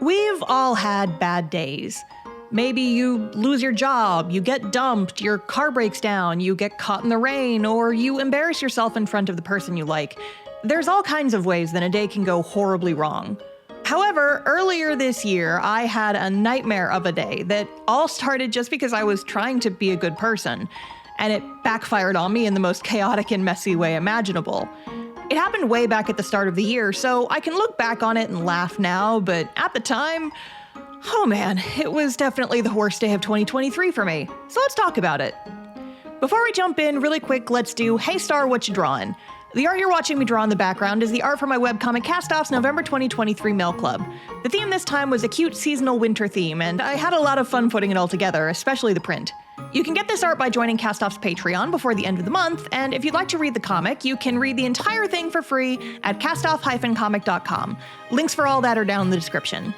We've all had bad days. Maybe you lose your job, you get dumped, your car breaks down, you get caught in the rain, or you embarrass yourself in front of the person you like. There's all kinds of ways that a day can go horribly wrong. However, earlier this year, I had a nightmare of a day that all started just because I was trying to be a good person, and it backfired on me in the most chaotic and messy way imaginable. It happened way back at the start of the year, so I can look back on it and laugh now, but at the time, oh man, it was definitely the worst day of 2023 for me. So let's talk about it. Before we jump in, really quick, let's do Hey Star, what you drawing? The art you're watching me draw in the background is the art for my webcomic Castoff's November 2023 Mail Club. The theme this time was a cute seasonal winter theme, and I had a lot of fun putting it all together, especially the print. You can get this art by joining Castoff's Patreon before the end of the month, and if you'd like to read the comic, you can read the entire thing for free at castoff-comic.com. Links for all that are down in the description.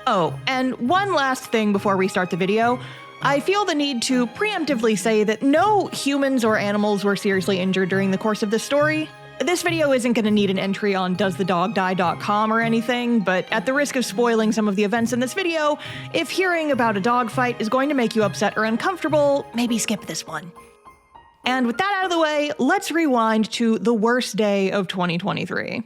Oh, and one last thing before we start the video. I feel the need to preemptively say that no humans or animals were seriously injured during the course of this story. This video isn't going to need an entry on doesthedogdie.com or anything, but at the risk of spoiling some of the events in this video, if hearing about a dog fight is going to make you upset or uncomfortable, maybe skip this one. And with that out of the way, let's rewind to the worst day of 2023.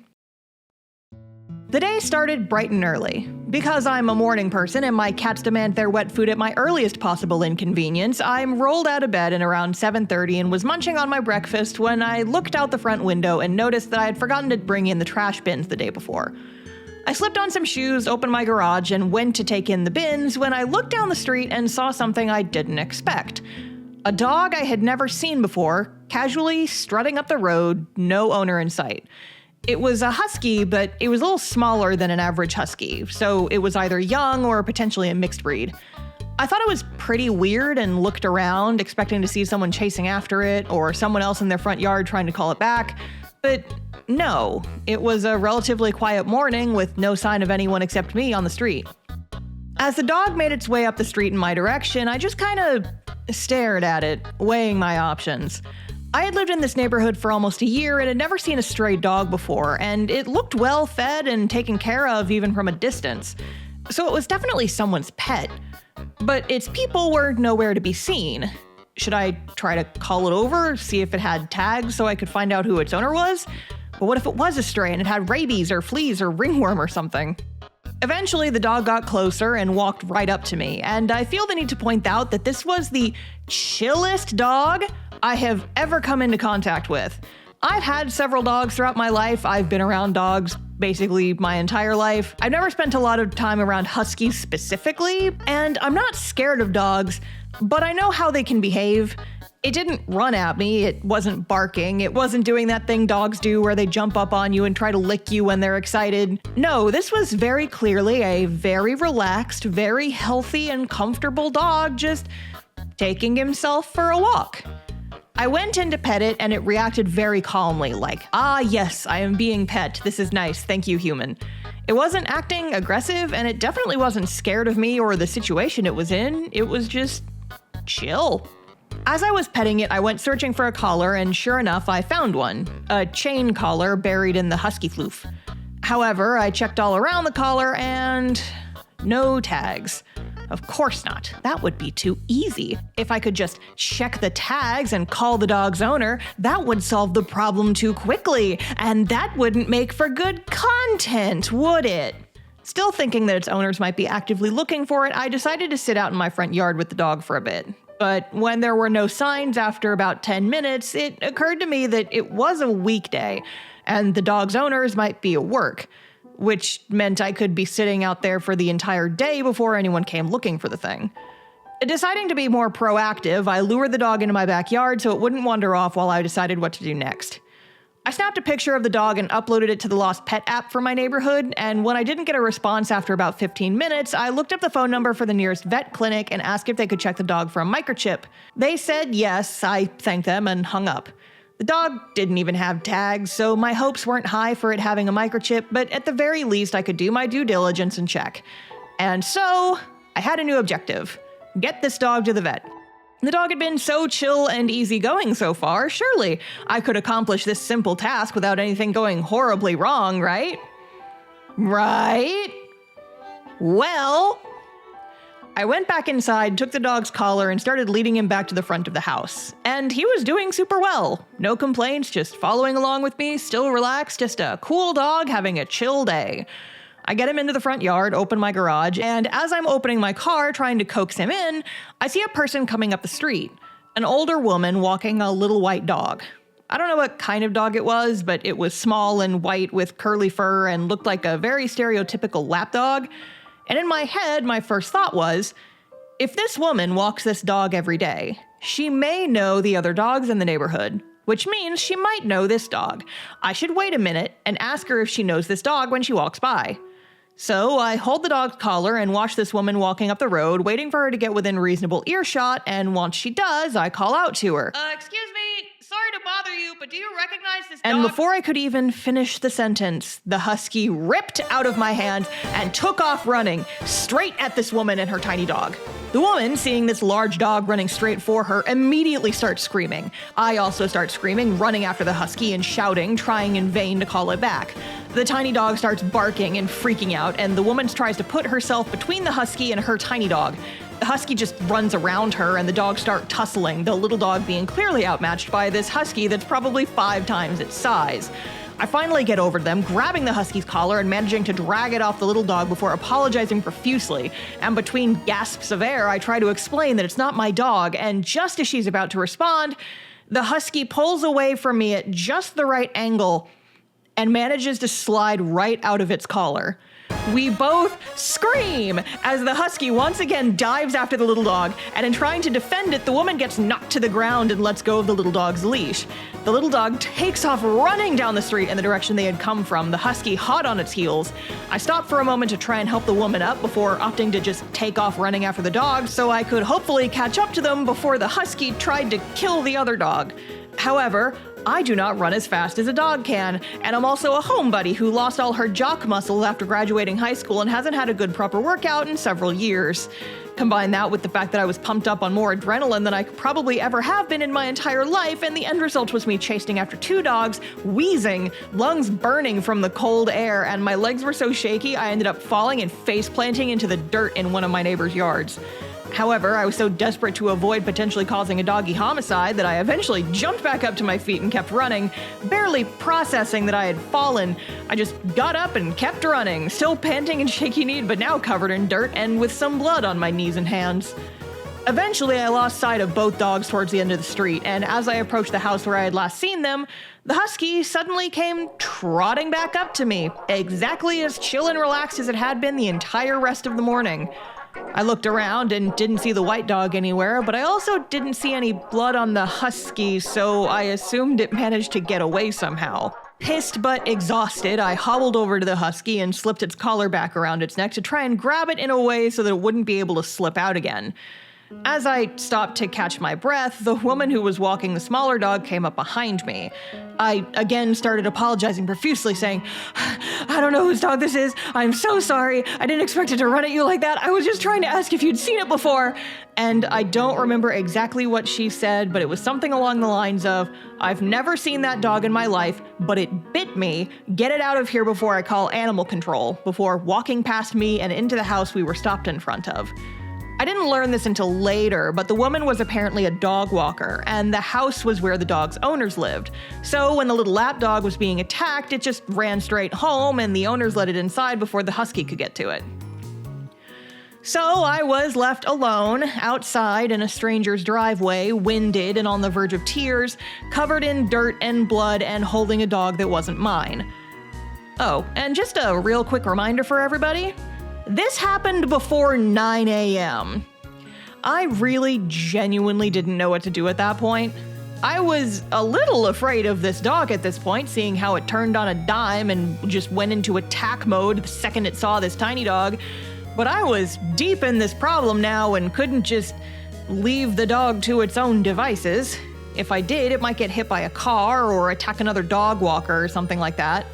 The day started bright and early. Because I'm a morning person and my cats demand their wet food at my earliest possible inconvenience, I'm rolled out of bed at around 7:30 and was munching on my breakfast when I looked out the front window and noticed that I had forgotten to bring in the trash bins the day before. I slipped on some shoes, opened my garage, and went to take in the bins when I looked down the street and saw something I didn't expect. A dog I had never seen before, casually strutting up the road, no owner in sight. It was a husky, but it was a little smaller than an average husky, so it was either young or potentially a mixed breed. I thought it was pretty weird and looked around, expecting to see someone chasing after it or someone else in their front yard trying to call it back, but no, it was a relatively quiet morning with no sign of anyone except me on the street. As the dog made its way up the street in my direction, I just kind of stared at it, weighing my options. I had lived in this neighborhood for almost a year and had never seen a stray dog before, and it looked well fed and taken care of even from a distance. So it was definitely someone's pet. But its people were nowhere to be seen. Should I try to call it over, see if it had tags so I could find out who its owner was? But what if it was a stray and it had rabies or fleas or ringworm or something? Eventually, the dog got closer and walked right up to me, and I feel the need to point out that this was the chillest dog I have ever come into contact with. I've had several dogs throughout my life. I've been around dogs basically my entire life. I've never spent a lot of time around huskies specifically, and I'm not scared of dogs, but I know how they can behave. It didn't run at me, it wasn't barking, it wasn't doing that thing dogs do where they jump up on you and try to lick you when they're excited. No, this was very clearly a very relaxed, very healthy and comfortable dog just taking himself for a walk. I went in to pet it and it reacted very calmly, like, ah yes, I am being pet, this is nice, thank you human. It wasn't acting aggressive and it definitely wasn't scared of me or the situation it was in, it was just chill. As I was petting it, I went searching for a collar and sure enough, I found one, a chain collar buried in the husky floof. However, I checked all around the collar and no tags. Of course not. That would be too easy. If I could just check the tags and call the dog's owner, that would solve the problem too quickly, and that wouldn't make for good content, would it? Still thinking that its owners might be actively looking for it, I decided to sit out in my front yard with the dog for a bit. But when there were no signs after about 10 minutes, it occurred to me that it was a weekday, and the dog's owners might be at work, which meant I could be sitting out there for the entire day before anyone came looking for the thing. Deciding to be more proactive, I lured the dog into my backyard so it wouldn't wander off while I decided what to do next. I snapped a picture of the dog and uploaded it to the Lost Pet app for my neighborhood, and when I didn't get a response after about 15 minutes, I looked up the phone number for the nearest vet clinic and asked if they could check the dog for a microchip. They said yes, I thanked them and hung up. The dog didn't even have tags, so my hopes weren't high for it having a microchip, but at the very least I could do my due diligence and check. And so, I had a new objective. Get this dog to the vet. The dog had been so chill and easygoing so far, surely I could accomplish this simple task without anything going horribly wrong, right? Right? Well, I went back inside, took the dog's collar, and started leading him back to the front of the house. And he was doing super well. No complaints, just following along with me, still relaxed, just a cool dog having a chill day. I get him into the front yard, open my garage, and as I'm opening my car trying to coax him in, I see a person coming up the street. An older woman walking a little white dog. I don't know what kind of dog it was, but it was small and white with curly fur and looked like a very stereotypical lap dog. And in my head, my first thought was, if this woman walks this dog every day, she may know the other dogs in the neighborhood, which means she might know this dog. I should wait a minute and ask her if she knows this dog when she walks by. So I hold the dog's collar and watch this woman walking up the road, waiting for her to get within reasonable earshot, and once she does, I call out to her. Excuse me, sorry to bother you, but do you recognize this dog? And before I could even finish the sentence, the husky ripped out of my hands and took off running, straight at this woman and her tiny dog. The woman, seeing this large dog running straight for her, immediately starts screaming. I also start screaming, running after the husky and shouting, trying in vain to call it back. The tiny dog starts barking and freaking out, and the woman tries to put herself between the husky and her tiny dog. The husky just runs around her, and the dogs start tussling, the little dog being clearly outmatched by this husky that's probably 5 times its size. I finally get over to them, grabbing the husky's collar and managing to drag it off the little dog before apologizing profusely. And between gasps of air, I try to explain that it's not my dog, and just as she's about to respond, the husky pulls away from me at just the right angle and manages to slide right out of its collar. We both scream as the husky once again dives after the little dog, and in trying to defend it, the woman gets knocked to the ground and lets go of the little dog's leash. The little dog takes off running down the street in the direction they had come from, the husky hot on its heels. I stopped for a moment to try and help the woman up before opting to just take off running after the dog so I could hopefully catch up to them before the husky tried to kill the other dog. However, I do not run as fast as a dog can, and I'm also a homebody who lost all her jock muscle after graduating high school and hasn't had a good proper workout in several years. Combine that with the fact that I was pumped up on more adrenaline than I could probably ever have been in my entire life, and the end result was me chasing after 2 dogs, wheezing, lungs burning from the cold air, and my legs were so shaky I ended up falling and face planting into the dirt in one of my neighbor's yards. However, I was so desperate to avoid potentially causing a doggy homicide that I eventually jumped back up to my feet and kept running, barely processing that I had fallen. I just got up and kept running, still panting and shaky-kneed, but now covered in dirt and with some blood on my knees and hands. Eventually, I lost sight of both dogs towards the end of the street, and as I approached the house where I had last seen them, the husky suddenly came trotting back up to me, exactly as chill and relaxed as it had been the entire rest of the morning. I looked around and didn't see the white dog anywhere, but I also didn't see any blood on the husky, so I assumed it managed to get away somehow. Pissed but exhausted, I hobbled over to the husky and slipped its collar back around its neck to try and grab it in a way so that it wouldn't be able to slip out again. As I stopped to catch my breath, the woman who was walking the smaller dog came up behind me. I again started apologizing profusely, saying, "I don't know whose dog this is. I'm so sorry. I didn't expect it to run at you like that. I was just trying to ask if you'd seen it before." And I don't remember exactly what she said, but it was something along the lines of, "I've never seen that dog in my life, but it bit me. Get it out of here before I call animal control," before walking past me and into the house we were stopped in front of. I didn't learn this until later, but the woman was apparently a dog walker, and the house was where the dog's owners lived. So when the little lap dog was being attacked, it just ran straight home, and the owners let it inside before the husky could get to it. So I was left alone, outside in a stranger's driveway, winded and on the verge of tears, covered in dirt and blood, and holding a dog that wasn't mine. Oh, and just a real quick reminder for everybody. This happened before 9 a.m. I really genuinely didn't know what to do at that point. I was a little afraid of this dog at this point, seeing how it turned on a dime and just went into attack mode the second it saw this tiny dog. But I was deep in this problem now and couldn't just leave the dog to its own devices. If I did, it might get hit by a car or attack another dog walker or something like that.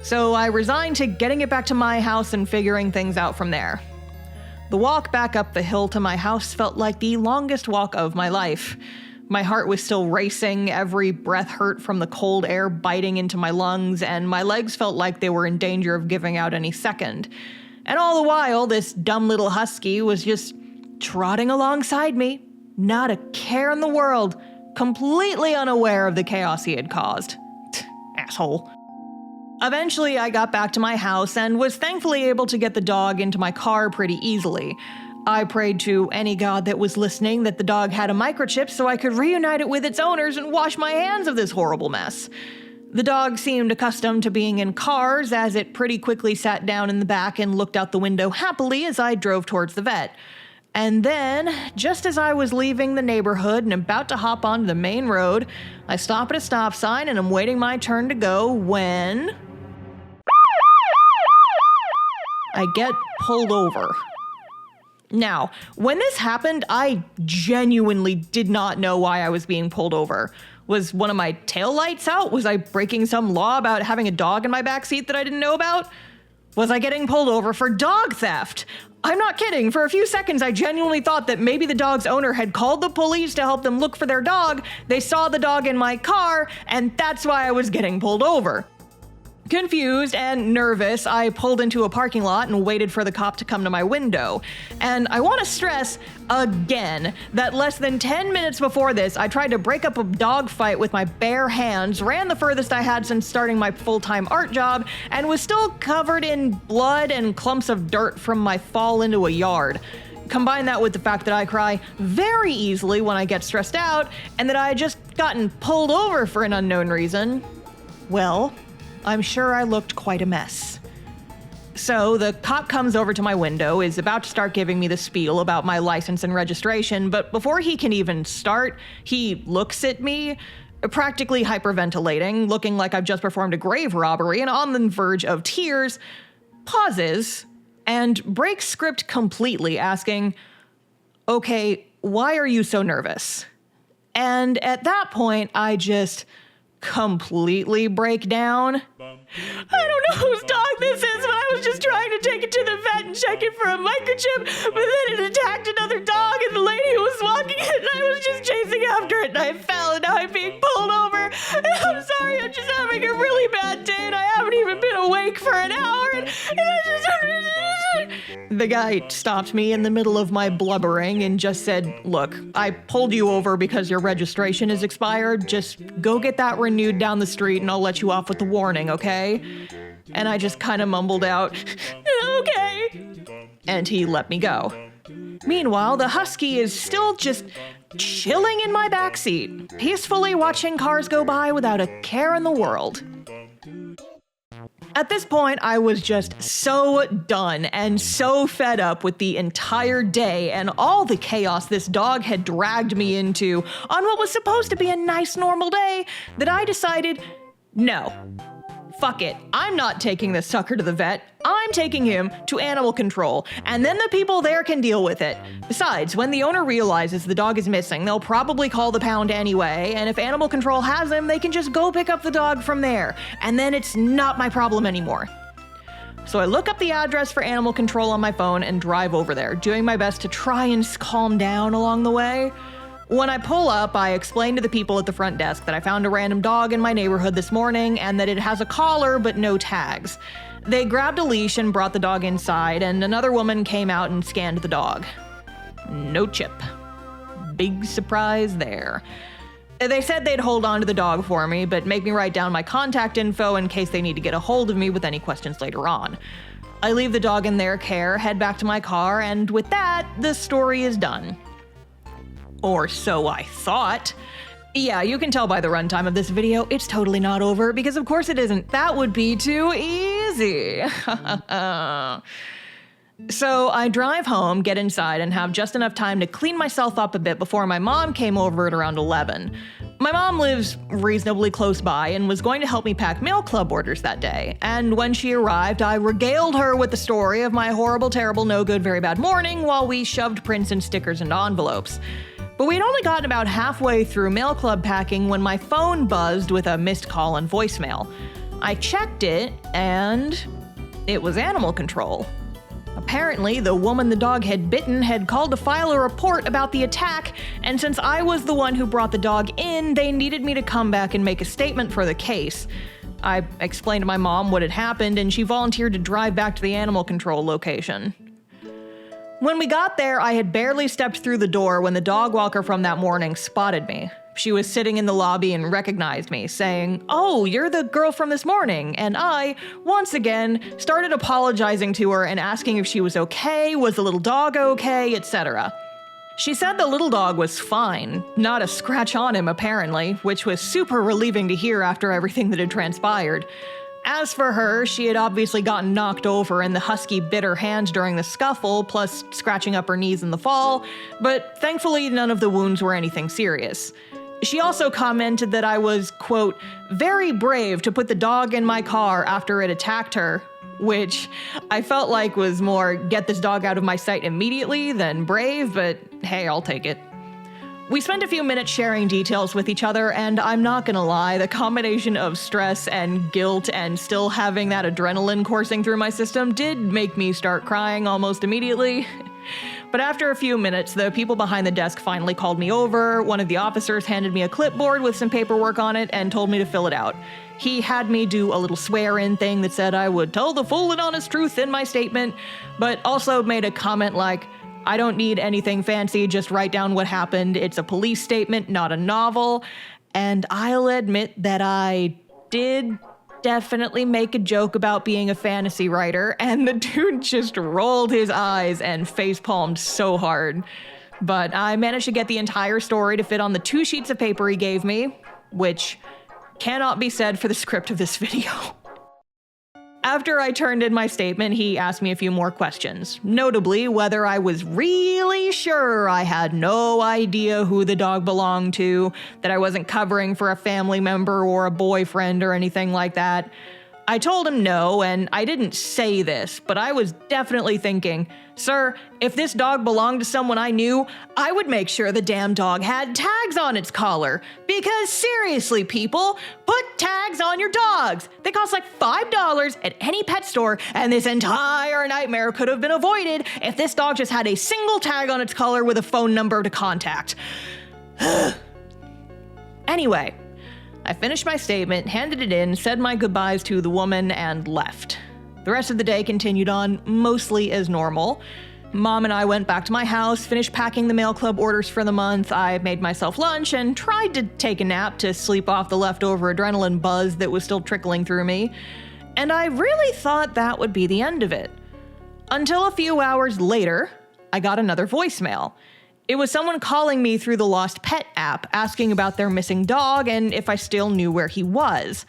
So I resigned to getting it back to my house and figuring things out from there. The walk back up the hill to my house felt like the longest walk of my life. My heart was still racing, every breath hurt from the cold air biting into my lungs, and my legs felt like they were in danger of giving out any second. And all the while, this dumb little husky was just trotting alongside me, not a care in the world, completely unaware of the chaos he had caused. Asshole. Eventually, I got back to my house and was thankfully able to get the dog into my car pretty easily. I prayed to any god that was listening that the dog had a microchip so I could reunite it with its owners and wash my hands of this horrible mess. The dog seemed accustomed to being in cars, as it pretty quickly sat down in the back and looked out the window happily as I drove towards the vet. And then, just as I was leaving the neighborhood and about to hop onto the main road, I stop at a stop sign and I'm waiting my turn to go when I get pulled over. Now, when this happened, I genuinely did not know why I was being pulled over. Was one of my taillights out? Was I breaking some law about having a dog in my backseat that I didn't know about? Was I getting pulled over for dog theft? I'm not kidding. For a few seconds, I genuinely thought that maybe the dog's owner had called the police to help them look for their dog. They saw the dog in my car, and that's why I was getting pulled over. Confused and nervous, I pulled into a parking lot and waited for the cop to come to my window. And I want to stress again that less than 10 minutes before this, I tried to break up a dog fight with my bare hands, ran the furthest I had since starting my full-time art job, and was still covered in blood and clumps of dirt from my fall into a yard. Combine that with the fact that I cry very easily when I get stressed out, and that I had just gotten pulled over for an unknown reason. Well, I'm sure I looked quite a mess. So the cop comes over to my window, is about to start giving me the spiel about my license and registration, but before he can even start, he looks at me, practically hyperventilating, looking like I've just performed a grave robbery and on the verge of tears, pauses, and breaks script completely, asking, "Okay, why are you so nervous?" And at that point, I just completely break down. "I don't know whose dog this is, but I was just trying to take it to the vet and check it for a microchip, but then it attacked another dog and the lady who was walking it, and I was just chasing after it, and I fell, and now I'm being pulled over. And I'm sorry, I'm just having a really bad day, and I haven't even been awake for an hour, and I just..." The guy stopped me in the middle of my blubbering and just said, "Look, I pulled you over because your registration is expired. Just go get that renewed down the street and I'll let you off with the warning, okay?" And I just kind of mumbled out, "Okay." And he let me go. Meanwhile, the husky is still just chilling in my backseat, peacefully watching cars go by without a care in the world. At this point, I was just so done and so fed up with the entire day and all the chaos this dog had dragged me into on what was supposed to be a nice, normal day that I decided, no, fuck it. I'm not taking this sucker to the vet. I'm taking him to animal control, and then the people there can deal with it. Besides, when the owner realizes the dog is missing, they'll probably call the pound anyway, and if animal control has him, they can just go pick up the dog from there, and then it's not my problem anymore. So I look up the address for animal control on my phone and drive over there, doing my best to try and calm down along the way. When I pull up, I explain to the people at the front desk that I found a random dog in my neighborhood this morning and that it has a collar but no tags. They grabbed a leash and brought the dog inside, and another woman came out and scanned the dog. No chip. Big surprise there. They said they'd hold on to the dog for me, but make me write down my contact info in case they need to get a hold of me with any questions later on. I leave the dog in their care, head back to my car, and with that, the story is done. Or so I thought. Yeah, you can tell by the runtime of this video, it's totally not over, because of course it isn't. That would be too easy. So I drive home, get inside, and have just enough time to clean myself up a bit before my mom came over at around 11. My mom lives reasonably close by and was going to help me pack mail club orders that day. And when she arrived, I regaled her with the story of my horrible, terrible, no good, very bad morning while we shoved prints and stickers into envelopes. But we'd only gotten about halfway through mail club packing when my phone buzzed with a missed call and voicemail. I checked it, and it was animal control. Apparently, the woman the dog had bitten had called to file a report about the attack, and since I was the one who brought the dog in, they needed me to come back and make a statement for the case. I explained to my mom what had happened, and she volunteered to drive back to the animal control location. When we got there, I had barely stepped through the door when the dog walker from that morning spotted me. She was sitting in the lobby and recognized me, saying, "Oh, you're the girl from this morning." And I, once again, started apologizing to her and asking if she was okay, was the little dog okay, etc. She said the little dog was fine, not a scratch on him apparently, which was super relieving to hear after everything that had transpired. As for her, she had obviously gotten knocked over and the husky bit her hand during the scuffle, plus scratching up her knees in the fall, but thankfully none of the wounds were anything serious. She also commented that I was, quote, very brave to put the dog in my car after it attacked her, which I felt like was more get this dog out of my sight immediately than brave, but hey, I'll take it. We spent a few minutes sharing details with each other, and I'm not gonna lie, the combination of stress and guilt and still having that adrenaline coursing through my system did make me start crying almost immediately. But after a few minutes, the people behind the desk finally called me over. One of the officers handed me a clipboard with some paperwork on it and told me to fill it out. He had me do a little swear-in thing that said I would tell the full and honest truth in my statement, but also made a comment like, I don't need anything fancy, just write down what happened. It's a police statement, not a novel. And I'll admit that I did definitely make a joke about being a fantasy writer, and the dude just rolled his eyes and facepalmed so hard. But I managed to get the entire story to fit on the 2 sheets of paper he gave me, which cannot be said for the script of this video. After I turned in my statement, he asked me a few more questions, notably whether I was really sure I had no idea who the dog belonged to, that I wasn't covering for a family member or a boyfriend or anything like that. I told him no, and I didn't say this, but I was definitely thinking, sir, if this dog belonged to someone I knew, I would make sure the damn dog had tags on its collar. Because seriously, people, put tags on your dogs. They cost like $5 at any pet store, and this entire nightmare could have been avoided if this dog just had a single tag on its collar with a phone number to contact. Anyway, I finished my statement, handed it in, said my goodbyes to the woman, and left. The rest of the day continued on mostly as normal. Mom and I went back to my house, finished packing the mail club orders for the month. I made myself lunch and tried to take a nap to sleep off the leftover adrenaline buzz that was still trickling through me. And I really thought that would be the end of it. Until a few hours later, I got another voicemail. It was someone calling me through the Lost Pet app, asking about their missing dog and if I still knew where he was.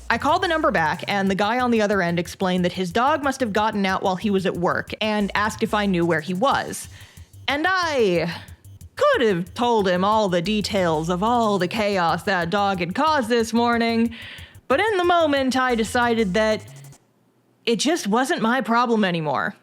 I called the number back, and the guy on the other end explained that his dog must have gotten out while he was at work and asked if I knew where he was. And I could have told him all the details of all the chaos that dog had caused this morning, but in the moment I decided that it just wasn't my problem anymore.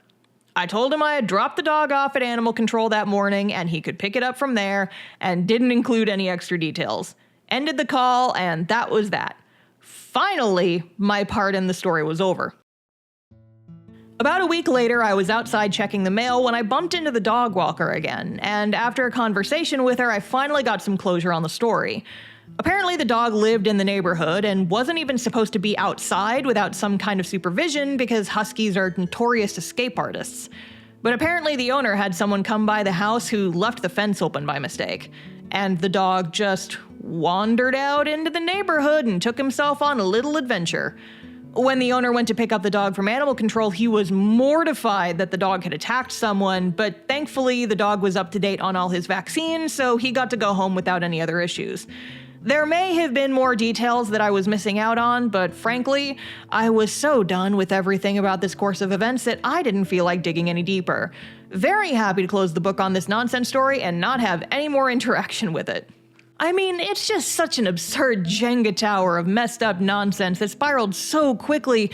I told him I had dropped the dog off at animal control that morning and he could pick it up from there, and didn't include any extra details. Ended the call, and that was that. Finally, my part in the story was over. About a week later, I was outside checking the mail when I bumped into the dog walker again, and after a conversation with her, I finally got some closure on the story. Apparently, the dog lived in the neighborhood and wasn't even supposed to be outside without some kind of supervision because huskies are notorious escape artists. But apparently the owner had someone come by the house who left the fence open by mistake, and the dog just wandered out into the neighborhood and took himself on a little adventure. When the owner went to pick up the dog from animal control, he was mortified that the dog had attacked someone, but thankfully the dog was up to date on all his vaccines, so he got to go home without any other issues. There may have been more details that I was missing out on, but frankly, I was so done with everything about this course of events that I didn't feel like digging any deeper. Very happy to close the book on this nonsense story and not have any more interaction with it. I mean, it's just such an absurd Jenga tower of messed up nonsense that spiraled so quickly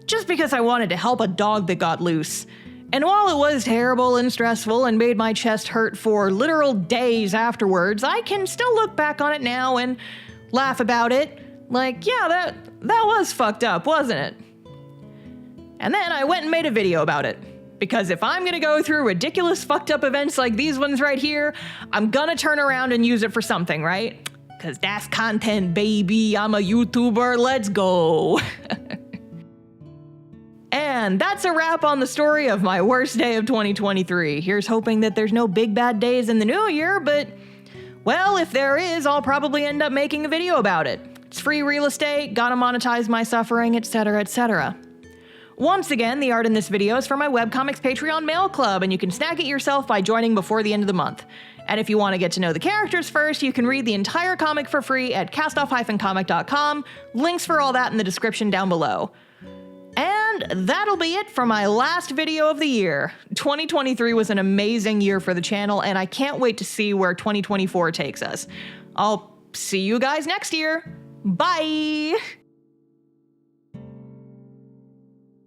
just because I wanted to help a dog that got loose. And while it was terrible and stressful and made my chest hurt for literal days afterwards, I can still look back on it now and laugh about it. Like, yeah, that was fucked up, wasn't it? And then I went and made a video about it. Because if I'm gonna go through ridiculous fucked up events like these ones right here, I'm gonna turn around and use it for something, right? 'cause that's content, baby. I'm a YouTuber. Let's go. And that's a wrap on the story of my worst day of 2023. Here's hoping that there's no big bad days in the new year, but, well, if there is, I'll probably end up making a video about it. It's free real estate, gotta monetize my suffering, etc., etc. Once again, the art in this video is for my webcomics Patreon mail club, and you can snag it yourself by joining before the end of the month. And if you want to get to know the characters first, you can read the entire comic for free at castoff-comic.com. Links for all that in the description down below. And that'll be it for my last video of the year. 2023 was an amazing year for the channel, and I can't wait to see where 2024 takes us. I'll see you guys next year. Bye!